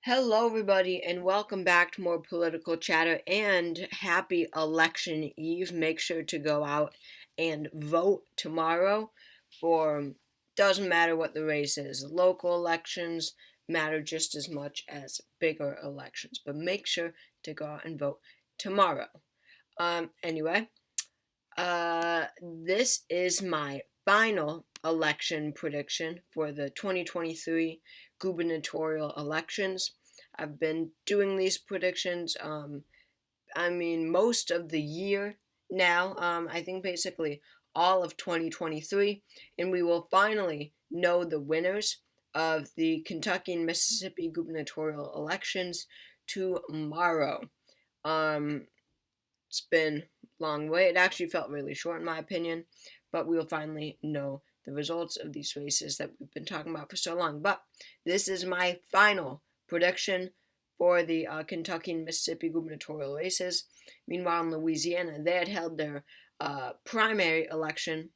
Hello, everybody, and welcome back to more political chatter and happy election eve. Make sure to go out and vote tomorrow for doesn't matter what the race is. Local elections matter just as much as bigger elections, but make sure to go out and vote tomorrow. Anyway, this is my final election prediction for the 2023 gubernatorial elections. I've been doing these predictions, most of the year now. I think basically all of 2023, and we will finally know the winners of the Kentucky and Mississippi gubernatorial elections tomorrow. Um, it's been a long way. It actually felt really short, in my opinion, but we will finally know the results of these races that we've been talking about for so long. But this is my final prediction for the Kentucky and Mississippi gubernatorial races. Meanwhile, in Louisiana, they had held their primary election,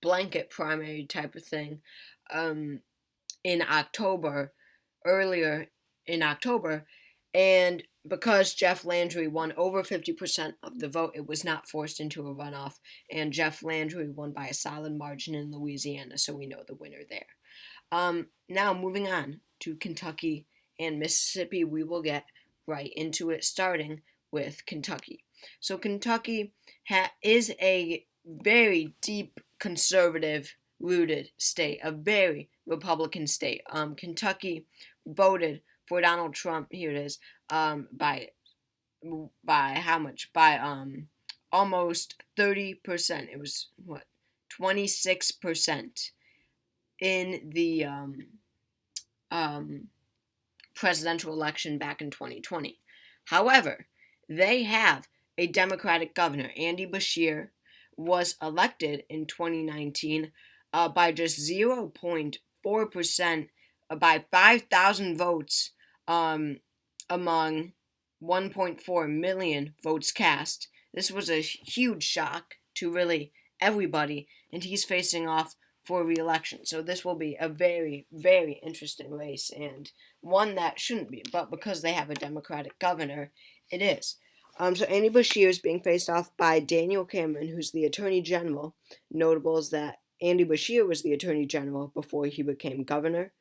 blanket primary type of thing, in October, earlier in October, and because Jeff Landry won over 50% of the vote, it was not forced into a runoff, and Jeff Landry won by a solid margin in Louisiana, so we know the winner there. Now, moving on to Kentucky and Mississippi, we will get right into it, starting with Kentucky. So, Kentucky is a very deep conservative rooted state, a very Republican state. Kentucky voted for Donald Trump. Here it is. By how much? By almost 30%. It was what 26% in the presidential election back in 2020. However, they have a Democratic governor. Andy Beshear was elected in 2019 by just 0.4%, by 5,000 votes among 1.4 million votes cast. This was a huge shock to really everybody, and he's facing off for re-election. So this will be a very, very interesting race, and one that shouldn't be, but because they have a Democratic governor, it is. So Andy Beshear is being faced off by Daniel Cameron, who's the Attorney General. Notable is that Andy Beshear was the Attorney General before he became governor.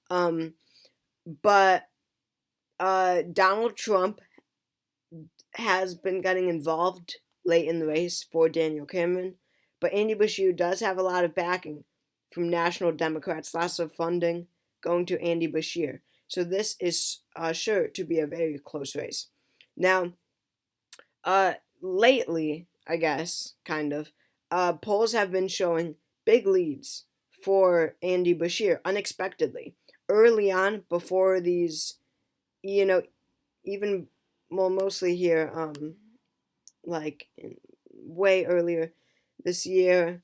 But Donald Trump has been getting involved late in the race for Daniel Cameron, but Andy Beshear does have a lot of backing from national Democrats, lots of funding going to Andy Beshear. So this is sure to be a very close race. Now, lately, I guess, kind of, polls have been showing big leads for Andy Beshear unexpectedly. Early on, before these, even, well, mostly here, way earlier this year,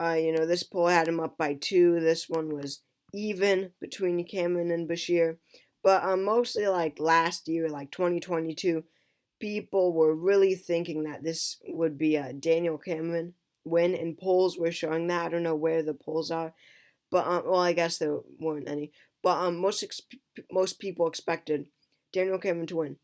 this poll had him up by 2. This one was even between Cameron and Beshear. But mostly like last year, like 2022, people were really thinking that this would be a Daniel Cameron win, and polls were showing that. I don't know where the polls are, but I guess there weren't any. But most people expected Daniel Cameron to win.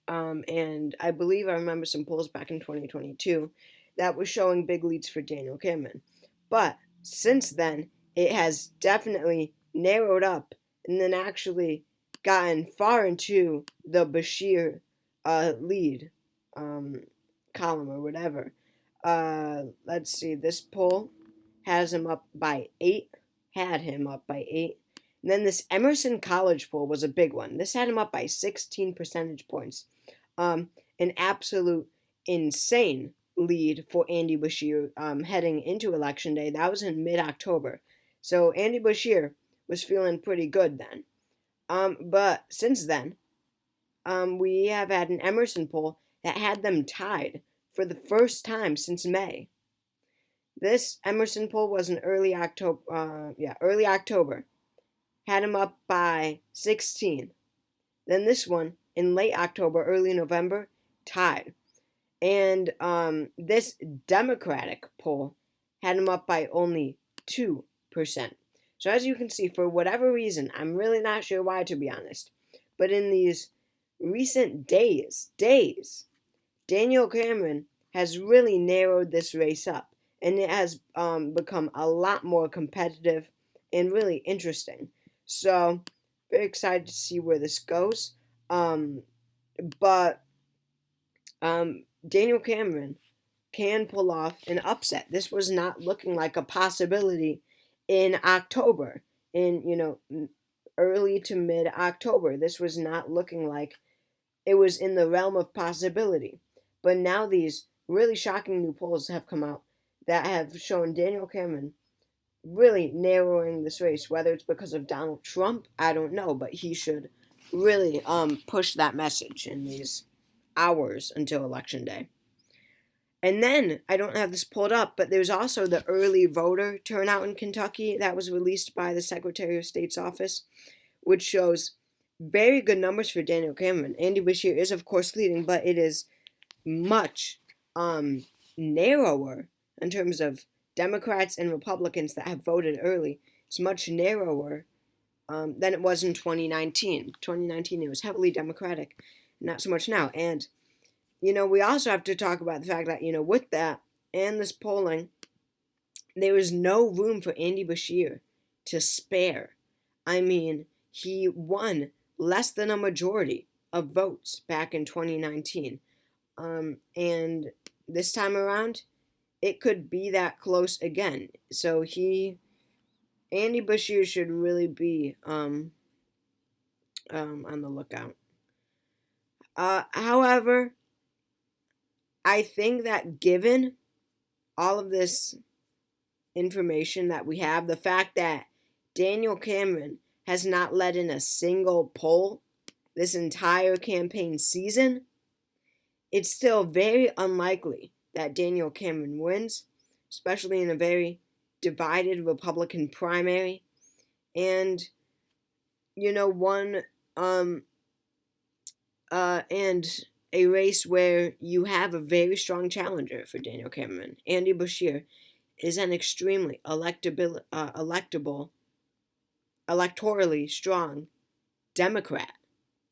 And I believe I remember some polls back in 2022 that was showing big leads for Daniel Cameron. But since then, it has definitely narrowed up and then actually gotten far into the Beshear lead column or whatever. Let's see, this poll has him up by 8, had him up by 8. And then this Emerson College poll was a big one. This had him up by 16 percentage points. An absolute insane lead for Andy Beshear heading into Election Day. That was in mid-October. So Andy Beshear was feeling pretty good then. But since then, we have had an Emerson poll that had them tied for the first time since May. This Emerson poll was in early October. Had him up by 16. Then this one in late October, early November, tied. And this Democratic poll had him up by only 2%. So as you can see, for whatever reason, I'm really not sure why, to be honest, But in these recent days, Daniel Cameron has really narrowed this race up, and it has become a lot more competitive and really interesting. So, very excited to see where this goes. But Daniel Cameron can pull off an upset. This was not looking like a possibility in October, in early to mid October. This was not looking like it was in the realm of possibility. But now these really shocking new polls have come out that have shown Daniel Cameron really narrowing this race. Whether it's because of Donald Trump, I don't know, but he should really push that message in these hours until election day. And then, I don't have this pulled up, but there's also the early voter turnout in Kentucky that was released by the Secretary of State's office, which shows very good numbers for Daniel Cameron. Andy Beshear is, of course, leading, but it is much narrower in terms of Democrats and Republicans that have voted early. It's much narrower than it was in 2019. 2019, it was heavily Democratic, not so much now. And we also have to talk about the fact that, with that and this polling, there is no room for Andy Beshear to spare. I mean, he won less than a majority of votes back in 2019. And this time around, it could be that close again. So Andy Beshear should really be on the lookout. However, I think that given all of this information that we have, the fact that Daniel Cameron has not led in a single poll this entire campaign season, it's still very unlikely that Daniel Cameron wins, especially in a very divided Republican primary. And, and a race where you have a very strong challenger for Daniel Cameron. Andy Beshear is an extremely electorally strong Democrat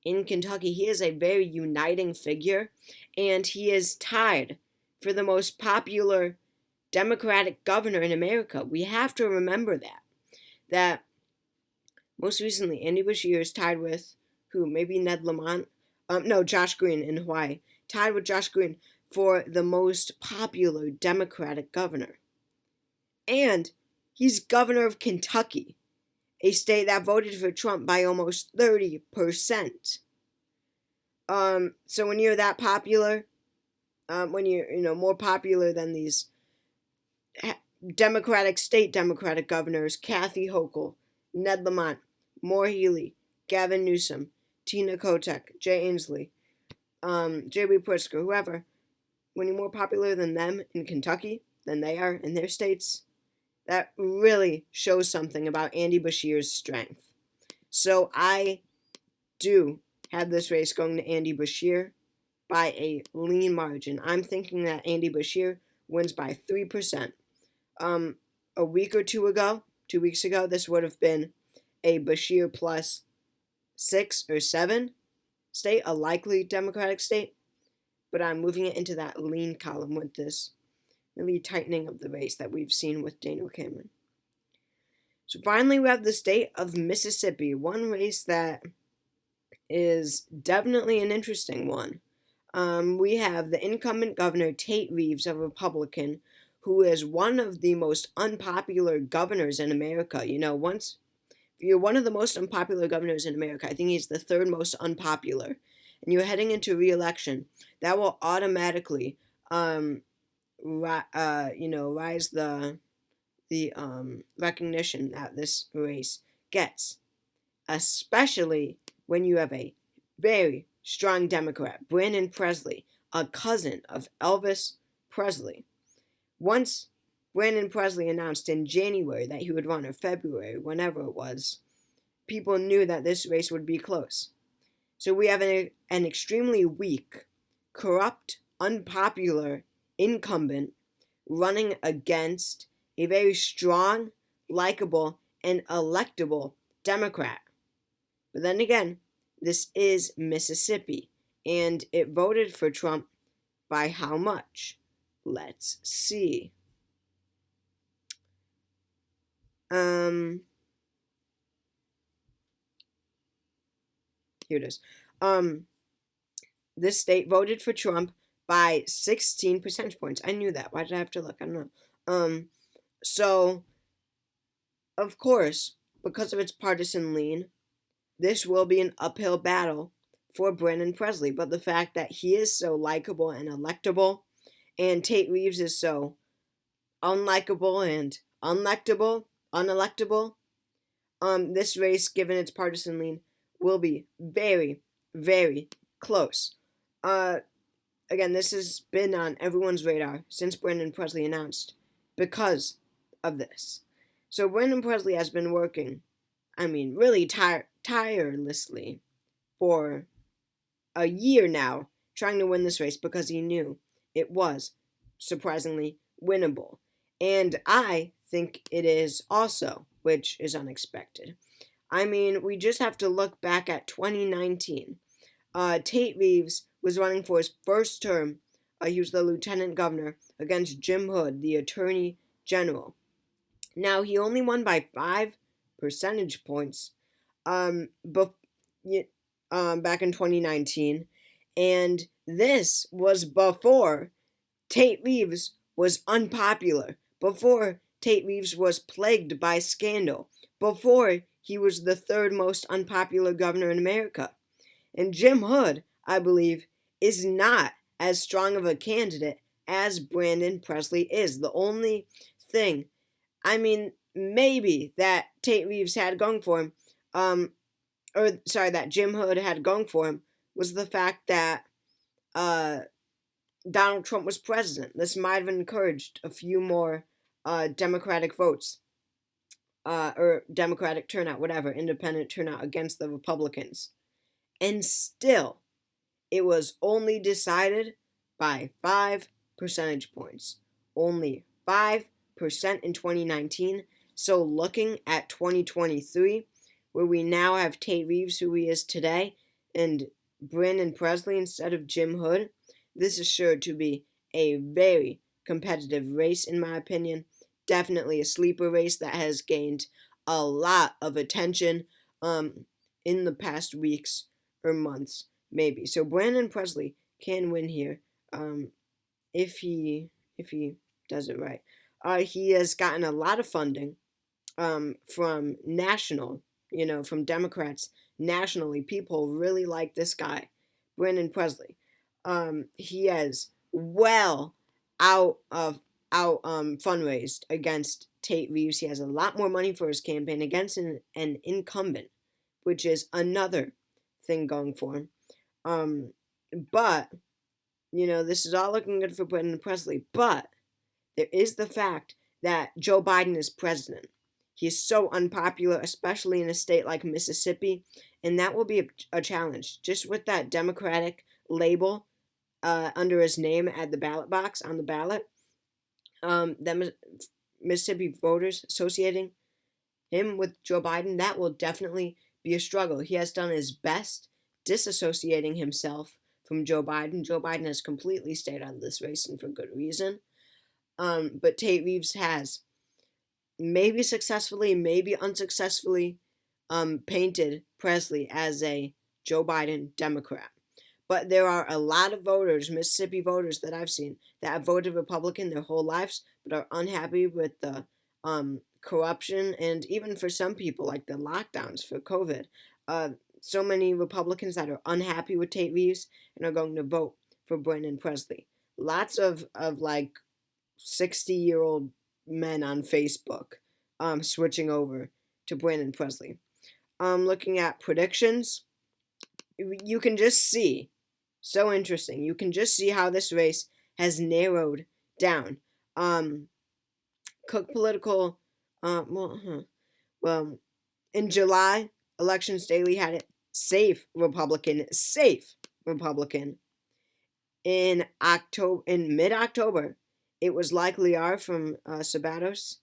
in Kentucky. He is a very uniting figure, and he is tied for the most popular Democratic governor in America. We have to remember that most recently Andy Beshear is tied with who? Maybe Ned Lamont? Josh Green in Hawaii. Tied with Josh Green for the most popular Democratic governor. And he's governor of Kentucky, a state that voted for Trump by almost 30%. So when you're that popular, when you're more popular than these state Democratic governors, Kathy Hochul, Ned Lamont, Maura Healey, Gavin Newsom, Tina Kotek, Jay Inslee, J.B. Pritzker, whoever, when you're more popular than them in Kentucky than they are in their states, that really shows something about Andy Beshear's strength. So I do have this race going to Andy Beshear by a lean margin. I'm thinking that Andy Beshear wins by 3%. A week or 2 weeks ago, this would have been a Beshear plus 6 or 7 state, a likely Democratic state. But I'm moving it into that lean column with this really tightening of the race that we've seen with Daniel Cameron. So finally, we have the state of Mississippi, one race that is definitely an interesting one. We have the incumbent governor, Tate Reeves, a Republican, who is one of the most unpopular governors in America. Once you're one of the most unpopular governors in America, I think he's the third most unpopular, and you're heading into re-election, that will automatically rise the recognition that this race gets, especially when you have a very strong Democrat, Brandon Presley, a cousin of Elvis Presley. Once Brandon Presley announced in January that he would run, or February, whenever it was, people knew that this race would be close. So we have an extremely weak, corrupt, unpopular incumbent running against a very strong, likable, and electable Democrat. But then again, This is Mississippi, and it voted for Trump by how much? Let's see. Um, Here it is. This state voted for Trump by 16 percentage points. I knew that. Why did I have to look? I don't know. So, of course, because of its partisan lean, this will be an uphill battle for Brandon Presley. But the fact that he is so likable and electable, and Tate Reeves is so unlikable and unelectable, this race, given its partisan lean, will be very, very close. Again, this has been on everyone's radar since Brandon Presley announced because of this. So Brandon Presley has been working, really tirelessly for a year now, trying to win this race because he knew it was surprisingly winnable. And I think it is also, which is unexpected. We just have to look back at 2019. Tate Reeves was running for his first term. He was the lieutenant governor against Jim Hood, the attorney general. Now, he only won by 5 percentage points back in 2019, and this was before Tate Reeves was unpopular, before Tate Reeves was plagued by scandal, before he was the third most unpopular governor in America. And Jim Hood, I believe, is not as strong of a candidate as Brandon Presley is. The only thing, maybe that Tate Reeves had going for him, that Jim Hood had going for him, was the fact that Donald Trump was president. This might have encouraged a few more Democratic votes, or Democratic turnout, whatever, independent turnout against the Republicans. And still, it was only decided by 5 percentage points. Only 5% in 2019. So looking at 2023, where we now have Tate Reeves, who he is today, and Brandon Presley instead of Jim Hood, this is sure to be a very competitive race, in my opinion. Definitely a sleeper race that has gained a lot of attention in the past weeks or months, maybe. So Brandon Presley can win here if he does it right. He has gotten a lot of funding from national, from Democrats nationally. People really like this guy, Brandon Presley. He has fundraised against Tate Reeves. He has a lot more money for his campaign against an incumbent, which is another thing going for him. But this is all looking good for Brandon Presley. But there is the fact that Joe Biden is president. He is so unpopular, especially in a state like Mississippi, and that will be a challenge. Just with that Democratic label under his name at the ballot box on the ballot, the Mississippi voters associating him with Joe Biden, that will definitely be a struggle. He has done his best disassociating himself from Joe Biden. Joe Biden has completely stayed out of this race, and for good reason. But Tate Reeves has, maybe successfully, maybe unsuccessfully, painted Presley as a Joe Biden Democrat. But there are a lot of voters, Mississippi voters that I've seen, that have voted Republican their whole lives, but are unhappy with the corruption, and even for some people, like the lockdowns for COVID. So many Republicans that are unhappy with Tate Reeves and are going to vote for Brandon Presley. Lots of 60-year-old men on Facebook switching over to Brandon Presley. Looking at predictions, you can just see, so interesting, you can just see how this race has narrowed down. Cook Political, in July, Elections Daily had it safe Republican. In mid-October, it was likely are from Sabatos.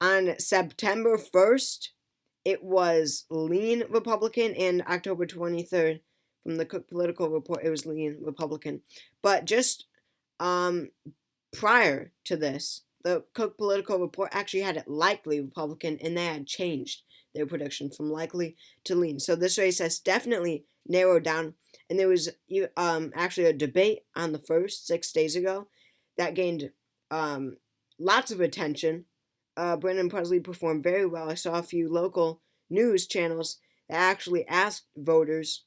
On September 1st, it was lean Republican, and October 23rd, from the Cook Political Report, it was lean Republican. But just um, prior to this, the Cook Political Report actually had it likely Republican, and they had changed their prediction from likely to lean. So this race has definitely narrowed down, and there was actually a debate on the 1st, 6 days ago, that gained lots of attention. Brendan Presley performed very well. I saw a few local news channels that actually asked voters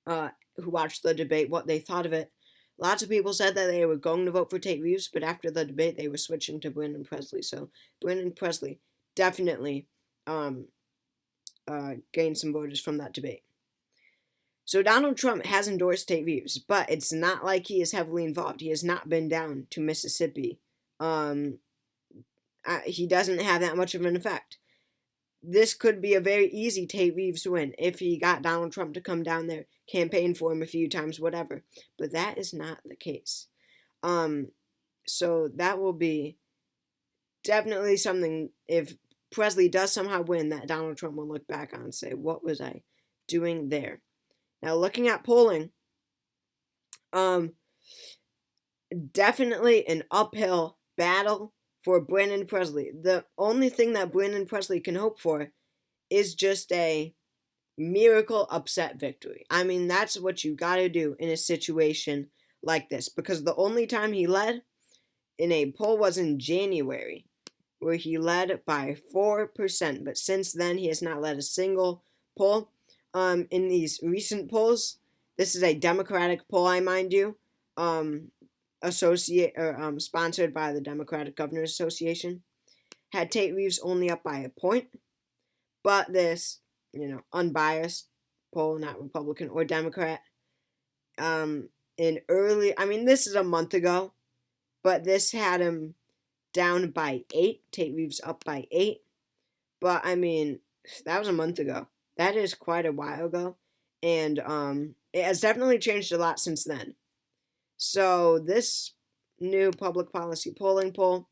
who watched the debate what they thought of it. Lots of people said that they were going to vote for Tate Reeves, but after the debate, they were switching to Brendan Presley. So Brendan Presley definitely gained some voters from that debate. So Donald Trump has endorsed Tate Reeves, but it's not like he is heavily involved. He has not been down to Mississippi. He doesn't have that much of an effect. This could be a very easy Tate Reeves win if he got Donald Trump to come down there, campaign for him a few times, whatever. But that is not the case. So that will be definitely something, if Presley does somehow win, that Donald Trump will look back on and say, what was I doing there? Now, looking at polling, definitely an uphill battle for Brendan Presley. The only thing that Brendan Presley can hope for is just a miracle upset victory. I mean, that's what you gotta do in a situation like this, because the only time he led in a poll was in January, where he led by 4%, but since then he has not led a single poll. In these recent polls, this is a Democratic poll, I mind you, sponsored by the Democratic Governors Association, had Tate Reeves only up by a point, but this, unbiased poll, not Republican or Democrat, this is a month ago, but this had him down by 8, Tate Reeves up by 8, but that was a month ago. That is quite a while ago, and it has definitely changed a lot since then. So this new public policy polling poll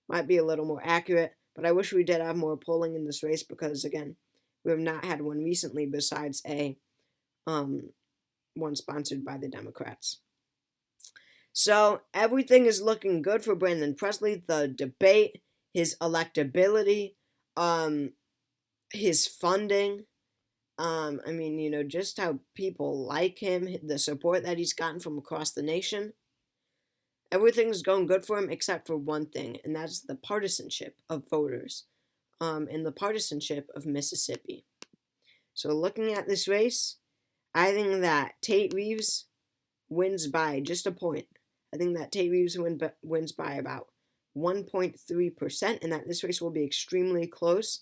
might be a little more accurate, but I wish we did have more polling in this race because, again, we have not had one recently besides a one sponsored by the Democrats. So everything is looking good for Brendan Presley. The debate, his electability, his funding, just how people like him, the support that he's gotten from across the nation. Everything's going good for him except for one thing, and that's the partisanship of voters, and the partisanship of Mississippi. So looking at this race, I think that Tate Reeves wins by just a point. I think that Tate Reeves wins by about 1.3%, and that this race will be extremely close,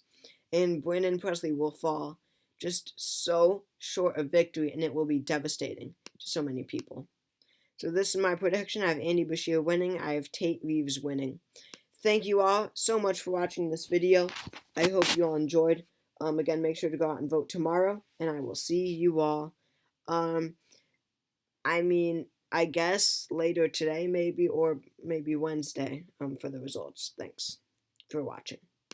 and Brendan Presley will fall just so short of victory, and it will be devastating to so many people. So this is my prediction. I have Andy Beshear winning. I have Tate Reeves winning. Thank you all so much for watching this video. I hope you all enjoyed. Again, make sure to go out and vote tomorrow, and I will see you all. I guess later today maybe, or maybe Wednesday, for the results. Thanks for watching.